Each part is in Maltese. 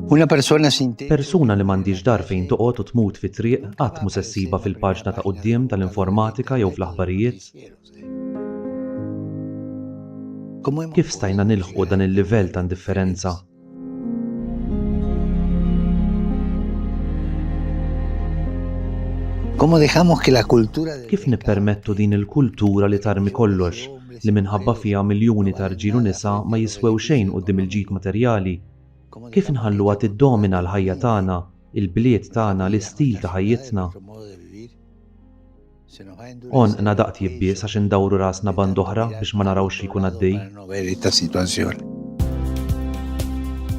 Una persona sin techo Persuna li m'għandix dar fejn toqgħod u tmut fi triq qatt mhu se ssiba fil-paġna ta' quddiem tal-informatika jew fl-aħbarijiet. Kif stajna nilħqu dan il-livell ta' indifferenza? ¿Cómo dejamos que la cultura del Kif nippermettu din il-kultura li tarmi kollox li minħabba fiha miljuni ta' irġiel u nisa ma jiswew xejn quddiem il-ġid materjali? Kif nħalluha tiddomina l-ħajja tagħna, il-bliet tagħna, l-istil ta' ħajjitna? Onqna daqt jibbies għax indawru rasna band oħra biex ma narawx li jkun għaddej. no ver esta situación?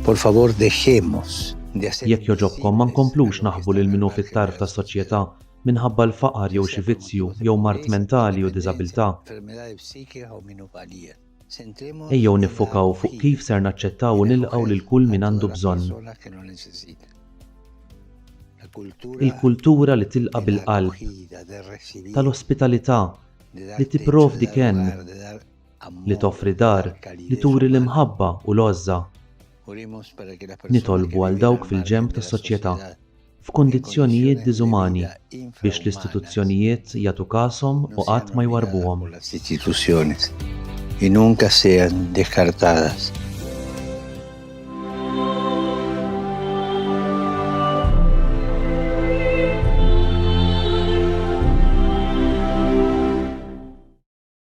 Por favor, dejemos de hacer Jekk joġobkom ma nkomplux naħbu lil minnu fit-tarf tas-soċjetà minħabba l-faqar jew xi vizzju jew mart mentali u diżabilità. enfermedades psíquicas o minusvalía. Centremos Ejjew niffokaw fuq kif ser naċċettaw u nilqgħu lil kull min għandu bżonn. personas que lo necesitan. La cultura Il-kultura li tilqa bil-qalb, acogida, de recibir, tal-ospitalità, de dar li techo, tipprovdi de dar kenn, hogar, de dar amor, li toffri dar, dar calidez li turi humana. l-imħabba u l-għoża. Oremos para que las personas Nitolbu que għal viven dawk al fil-ġenb margen de la tas-soċjetà sociedad, f'kundizzjonijiet en diżumani condiciones de vida biex infrahumanas, l-istituzzjonijiet jagħtu kasom no u qatt sean ma olvidadas jwarbuhom. por las instituciones y nunca sean descartadas